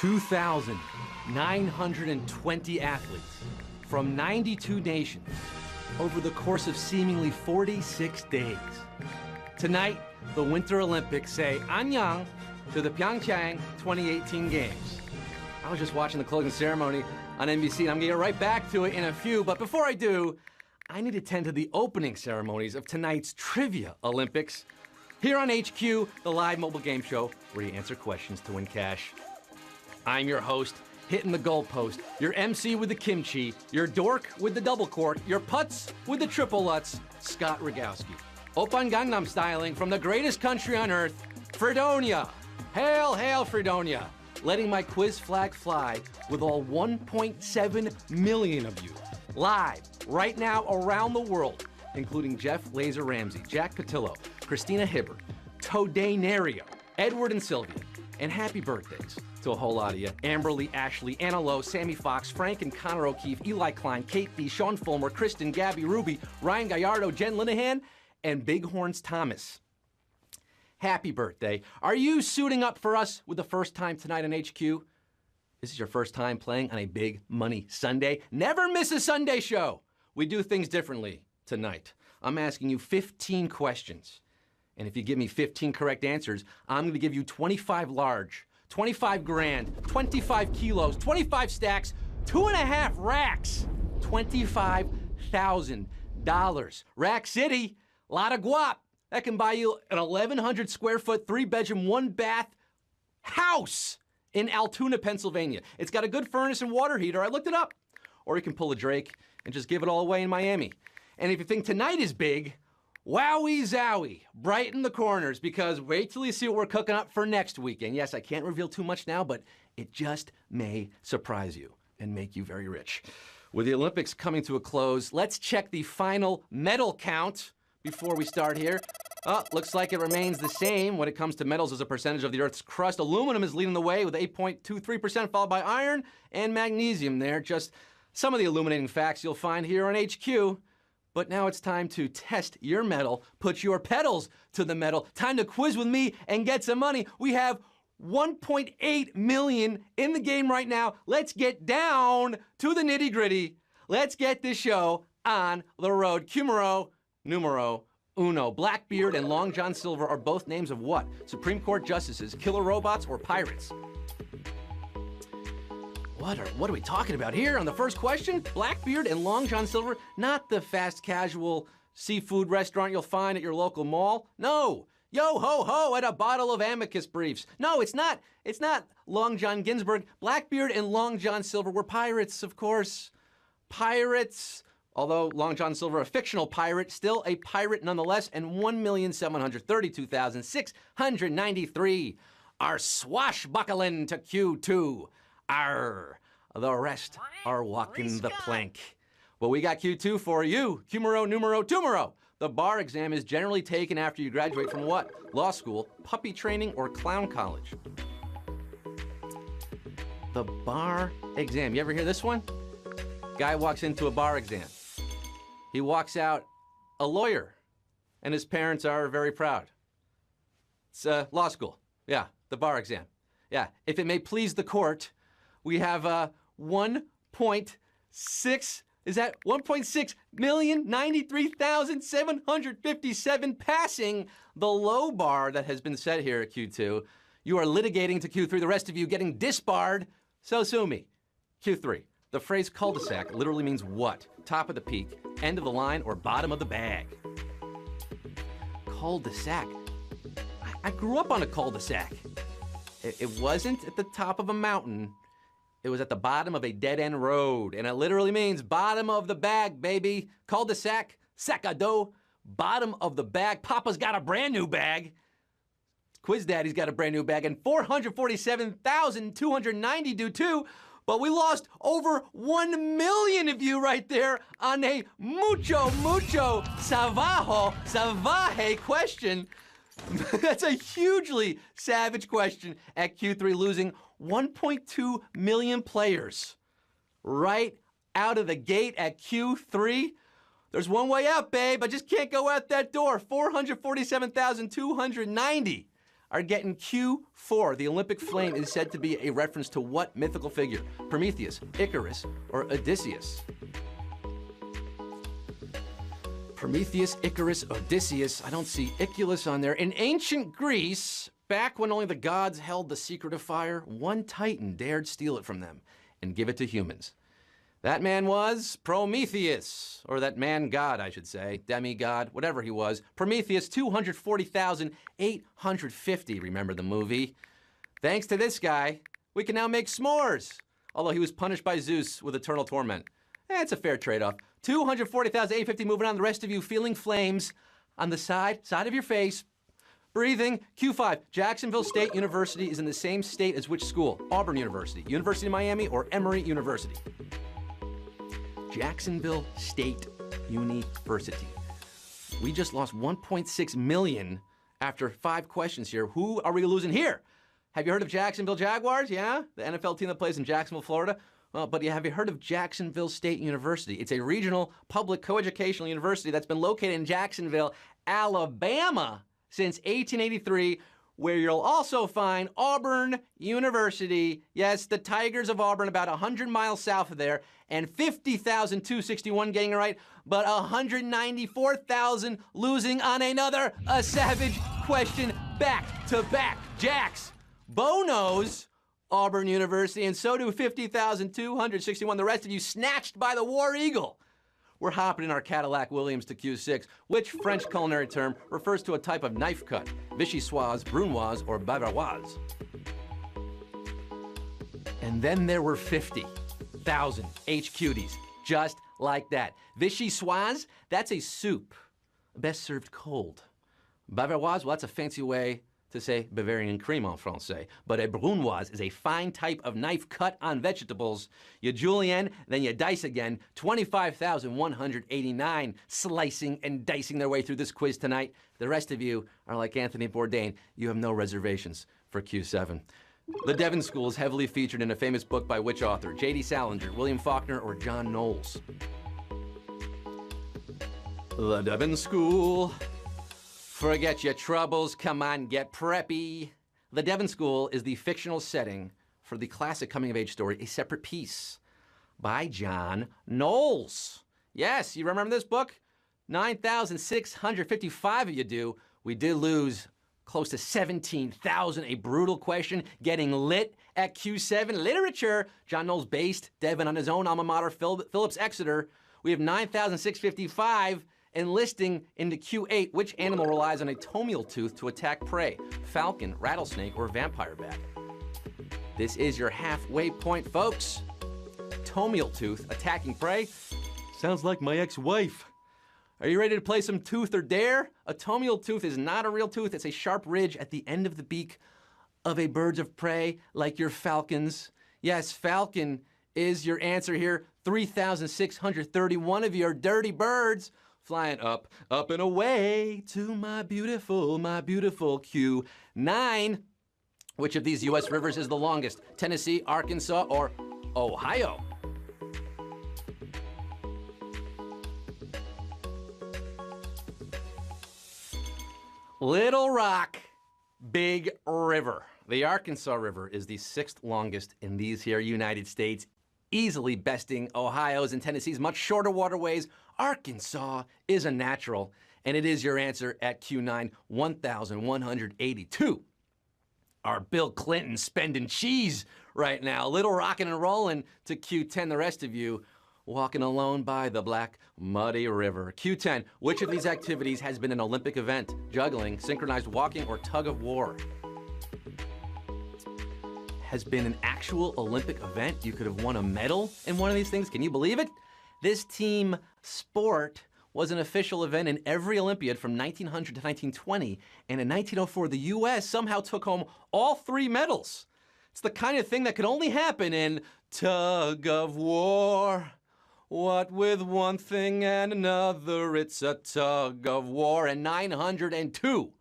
$2,920 athletes from 92 nations over the course of seemingly 46 days. Tonight, the Winter Olympics say annyeong to the Pyeongchang 2018 Games. I was just watching the closing ceremony on NBC, and I'm gonna get right back to it in a few, but before I do, I need to tend to the opening ceremonies of tonight's Trivia Olympics. Here on HQ, the live mobile game show where you answer questions to win cash. I'm your host, hitting the goalpost, your MC with the kimchi, your dork with the double cork, your putz with the triple lutz, Scott Rogowski. Oppan Gangnam styling from the greatest country on earth, Fredonia. Hail, hail, Fredonia. Letting my quiz flag fly with all 1.7 million of you. Live, right now, around the world, including Jeff Laser Ramsey, Jack Cotillo, Christina Hibbert, Dinero, Edward and Sylvia, and happy birthdays to a whole lot of you. Amberly, Ashley, Anna Lowe, Sammy Fox, Frank and Connor O'Keefe, Eli Klein, Kate B., Sean Fulmer, Kristen, Gabby, Ruby, Ryan Gallardo, Jen Linehan, and Bighorns Thomas. Happy birthday. Are you suiting up for us with the first time tonight on HQ? This is your first time playing on a big money Sunday? Never miss a Sunday show. We do things differently tonight. I'm asking you 15 questions. And if you give me 15 correct answers, I'm gonna give you 25 large, 25 grand, 25 kilos, 25 stacks, 2.5 racks, $25,000. Rack City, lot of guap. That can buy you an 1,100 square foot, 3-bedroom, 1-bath house in Altoona, Pennsylvania. It's got a good furnace and water heater. I looked it up. Or you can pull a Drake and just give it all away in Miami. And if you think tonight is big, wowie zowie, brighten the corners, because wait till you see what we're cooking up for next weekend. Yes, I can't reveal too much now, but it just may surprise you and make you very rich. With the Olympics coming to a close, let's check the final medal count before we start here. Looks like it remains the same when it comes to metals as a percentage of the Earth's crust. Aluminum is leading the way with 8.23%, followed by iron and magnesium there. Just some of the illuminating facts you'll find here on HQ. But now it's time to test your metal, put your pedals to the metal. Time to quiz with me and get some money. We have 1.8 million in the game right now. Let's get down to the nitty gritty. Let's get this show on the road. Numero uno. Blackbeard and Long John Silver are both names of what? Supreme Court justices, killer robots, or pirates? What are we talking about here on the first question? Blackbeard and Long John Silver, not the fast casual seafood restaurant you'll find at your local mall. No, yo ho ho at a bottle of Amicus briefs. No, it's not Long John Ginsburg. Blackbeard and Long John Silver were pirates, of course. Pirates, although Long John Silver, a fictional pirate, still a pirate nonetheless, and 1,732,693 are swashbuckling to Q2. Arr, the rest are walking the plank. Well, we got Q2 for you. Numero. The bar exam is generally taken after you graduate from what? Law school, puppy training, or clown college? The bar exam. You ever hear this one? Guy walks into a bar exam. He walks out a lawyer, and his parents are very proud. It's law school. Yeah, the bar exam. Yeah, if it may please the court, we have 1.6,093,757 passing the low bar that has been set here at Q2. You are litigating to Q3, the rest of you getting disbarred, so sue me. Q3, the phrase cul-de-sac literally means what? Top of the peak, end of the line, or bottom of the bag? Cul-de-sac. I grew up on a cul-de-sac. It wasn't at the top of a mountain. It was at the bottom of a dead-end road, and it literally means bottom of the bag, baby. Cul-de-sac, sac à dos, bottom of the bag. Papa's got a brand new bag. Quiz Daddy's got a brand new bag, and 447,290 do too. But we lost over 1 million of you right there on a mucho salvaje question. That's a hugely savage question at Q3, losing 1.2 million players right out of the gate at Q3. There's one way out, babe. I just can't go out that door. 447,290 are getting Q4. The Olympic flame is said to be a reference to what mythical figure? Prometheus, Icarus, or Odysseus? Prometheus, Icarus, Odysseus. I don't see Iculus on there. In ancient Greece, back when only the gods held the secret of fire, one titan dared steal it from them and give it to humans. That man was Prometheus, or that man god, I should say, demigod, whatever he was. Prometheus, 240,850, remember the movie? Thanks to this guy, we can now make s'mores, although he was punished by Zeus with eternal torment. It's a fair trade-off. 240,850, moving on. The rest of you feeling flames on the side of your face, breathing. Q5, Jacksonville State University is in the same state as which school? Auburn University, University of Miami, or Emory University? Jacksonville State University. We just lost 1.6 million after 5 questions here. Who are we losing here? Have you heard of Jacksonville Jaguars? Yeah, the NFL team that plays in Jacksonville, Florida. Well, but have you heard of Jacksonville State University? It's a regional public coeducational university that's been located in Jacksonville, Alabama since 1883, where you'll also find Auburn University. Yes, the Tigers of Auburn, about 100 miles south of there, and 50,261 getting it right, but 194,000 losing on another savage question back to back. Jax, Bo knows Auburn University, and so do 50,261. The rest of you snatched by the War Eagle. We're hopping in our Cadillac Williams to Q6, which French culinary term refers to a type of knife cut, vichyssoise, brunoise, or bavaroise. And then there were 50,000 HQties, just like that. Vichyssoise, that's a soup, best served cold. Bavaroise, well, that's a fancy way to say Bavarian cream en français, but a brunoise is a fine type of knife cut on vegetables. You julienne, then you dice again. 25,189 slicing and dicing their way through this quiz tonight. The rest of you are like Anthony Bourdain. You have no reservations for Q7. The Devon School is heavily featured in a famous book by which author? J.D. Salinger, William Faulkner, or John Knowles? The Devon School. Forget your troubles, come on, get preppy. The Devon School is the fictional setting for the classic coming-of-age story, A Separate Peace, by John Knowles. Yes, you remember this book? 9,655 of you do. We did lose close to 17,000, a brutal question, getting lit at Q7. Literature, John Knowles based Devon on his own alma mater, Phillips Exeter. We have 9,655. Enlisting into Q8, which animal relies on a tomial tooth to attack prey? Falcon, rattlesnake, or vampire bat? This is your halfway point, folks. Tomial tooth attacking prey? Sounds like my ex-wife. Are you ready to play some tooth or dare? A tomial tooth is not a real tooth. It's a sharp ridge at the end of the beak of a bird of prey, like your falcons. Yes, falcon is your answer here. 3,631 of you are dirty birds. Flying up, up and away to my beautiful Q9. Which of these U.S. rivers is the longest? Tennessee, Arkansas, or Ohio? Little Rock, Big River. The Arkansas River is the 6th longest in these here United States, easily besting Ohio's and Tennessee's much shorter waterways. Arkansas is a natural, and it is your answer at Q9, 1,182. Our Bill Clinton spending cheese right now. Little rockin' and rollin' to Q10. The rest of you walking alone by the black, muddy river. Q10, which of these activities has been an Olympic event? Juggling, synchronized walking, or tug of war? Has been an actual Olympic event. You could have won a medal in one of these things. Can you believe it? This team sport was an official event in every Olympiad from 1900 to 1920, and in 1904, the U.S. somehow took home all 3 medals. It's the kind of thing that could only happen in tug of war. What with one thing and another, it's a tug of war. And 902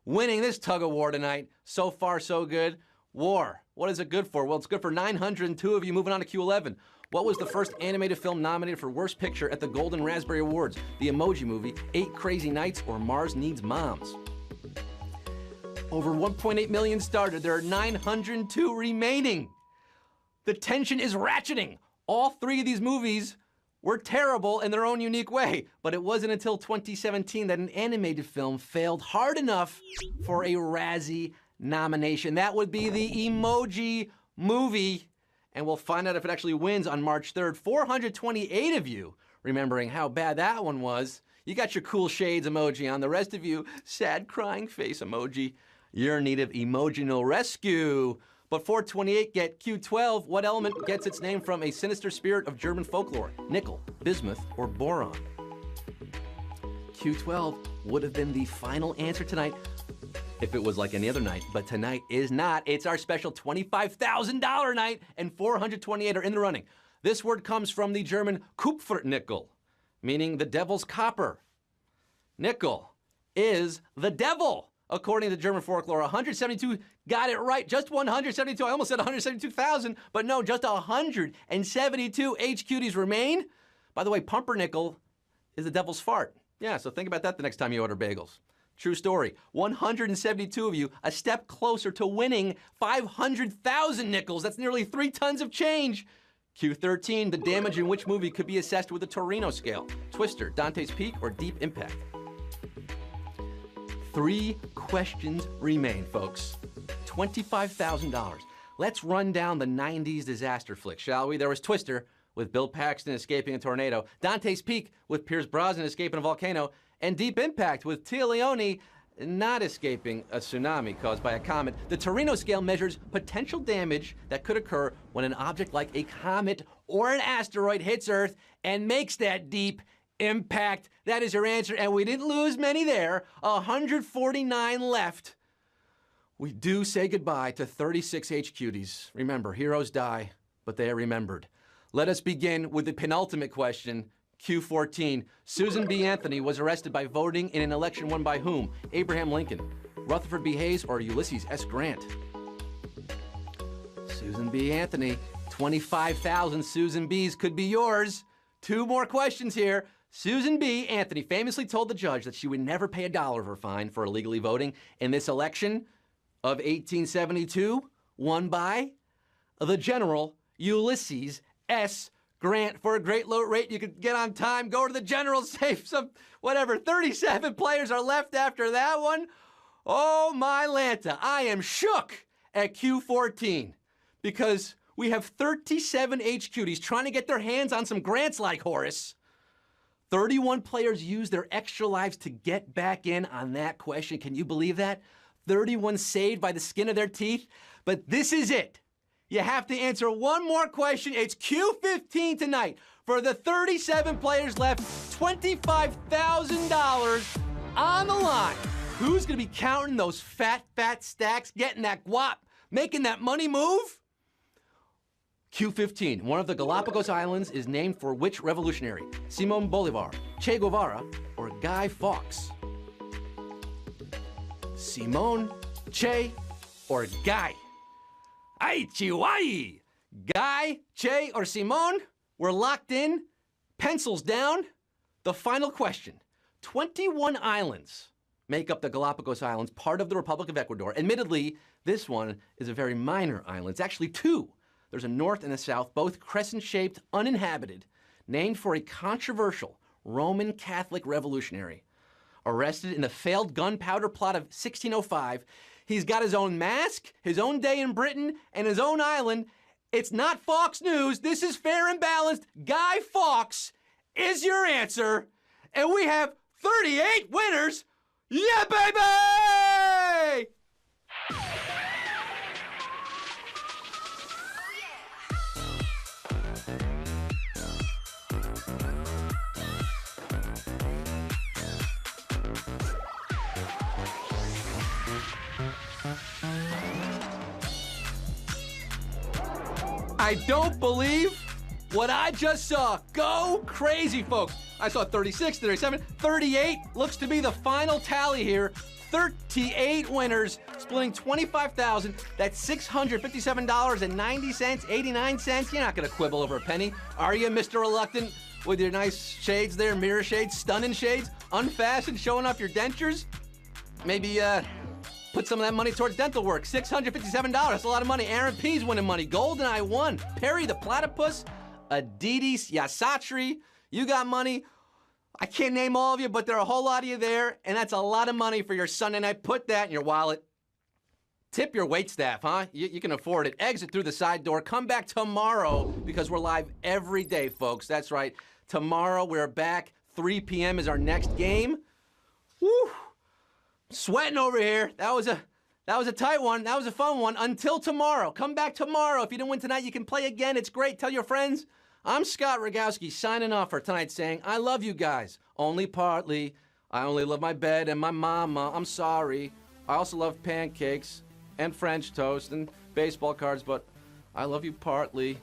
winning this tug of war tonight. So far, so good. War. What is it good for? Well, it's good for 902 of you. Moving on to Q11. What was the first animated film nominated for Worst Picture at the Golden Raspberry Awards? The Emoji Movie, 8 Crazy Nights, or Mars Needs Moms? Over 1.8 million started. There are 902 remaining. The tension is ratcheting. All 3 of these movies were terrible in their own unique way, but it wasn't until 2017 that an animated film failed hard enough for a Razzie nomination. That would be the Emoji Movie, and we'll find out if it actually wins on March 3rd. 428 of you remembering how bad that one was. You got your cool shades emoji on. The rest of you, sad crying face emoji. You're in need of emotional rescue. But 428 get Q12. What element gets its name from a sinister spirit of German folklore? Nickel, bismuth, or boron? Q12 would have been the final answer tonight if it was like any other night, but tonight is not. It's our special $25,000 night, and 428 are in the running. This word comes from the German Kupfernickel, meaning the devil's copper. Nickel is the devil, according to German folklore. 172 got it right, just 172. I almost said 172,000, but no, just 172 HQTs remain. By the way, pumpernickel is the devil's fart. Yeah, so think about that the next time you order bagels. True story. 172 of you, a step closer to winning 500,000 nickels. That's nearly 3 tons of change. Q13, the damage in which movie could be assessed with a Torino scale? Twister, Dante's Peak, or Deep Impact? 3 questions remain, folks. $25,000. Let's run down the 90s disaster flick, shall we? There was Twister, with Bill Paxton escaping a tornado, Dante's Peak, with Pierce Brosnan escaping a volcano, and Deep Impact, with Tia Leone not escaping a tsunami caused by a comet. The Torino scale measures potential damage that could occur when an object like a comet or an asteroid hits Earth and makes that deep impact. That is your answer, and we didn't lose many there. 149 left. We do say goodbye to 36 HQTs. Remember, heroes die, but they are remembered. Let us begin with the penultimate question. Q14, Susan B. Anthony was arrested by voting in an election won by whom? Abraham Lincoln, Rutherford B. Hayes, or Ulysses S. Grant? Susan B. Anthony, 25,000 Susan B's could be yours. 2 more questions here. Susan B. Anthony famously told the judge that she would never pay $1 of her fine for illegally voting in this election of 1872, won by the General Ulysses S. Grant. For a great low rate, you could get on time, go to the general, save some, whatever, 37 players are left after that one. Oh, my Lanta, I am shook at Q14 because we have 37 HQTs trying to get their hands on some grants like Horace. 31 players used their extra lives to get back in on that question. Can you believe that? 31 saved by the skin of their teeth. But this is it. You have to answer one more question. It's Q15 tonight. For the 37 players left, $25,000 on the line. Who's gonna be counting those fat stacks, getting that guap, making that money move? Q15, one of the Galapagos Islands is named for which revolutionary? Simon Bolivar, Che Guevara, or Guy Fawkes? Simon, Che, or Guy? Ay, Chihuahua! Guy, Che, or Simon? We're locked in. Pencils down. The final question. 21 islands make up the Galapagos Islands, part of the Republic of Ecuador. Admittedly, this one is a very minor island. It's actually 2. There's a north and a south, both crescent-shaped, uninhabited, named for a controversial Roman Catholic revolutionary. Arrested in the failed gunpowder plot of 1605, he's got his own mask, his own day in Britain, and his own island. It's not Fox News. This is fair and balanced. Guy Fawkes is your answer. And we have 38 winners. Yeah, baby! I don't believe what I just saw. Go crazy, folks. I saw 36, 37, 38 looks to be the final tally here. 38 winners, splitting $25,000. That's $657.90, 89 cents. You're not gonna quibble over a penny, are you, Mr. Reluctant? With your nice shades there, mirror shades, stunning shades, unfastened, showing off your dentures? Maybe, put some of that money towards dental work. $657, that's a lot of money. Aaron P's winning money. Goldeneye won. Perry the Platypus, Adidas Yasatri, you got money. I can't name all of you, but there are a whole lot of you there, and that's a lot of money for your Sunday night. Put that in your wallet. Tip your waitstaff, huh? You can afford it. Exit through the side door. Come back tomorrow because we're live every day, folks. That's right. Tomorrow we're back. 3 p.m. is our next game. Woo! Sweating over here. That was a tight one. That was a fun one. Until tomorrow. Come back tomorrow. If you didn't win tonight, you can play again. It's great. Tell your friends. I'm Scott Rogowski signing off for tonight saying, I love you guys. Only partly. I only love my bed and my mama. I'm sorry. I also love pancakes and French toast and baseball cards, but I love you partly.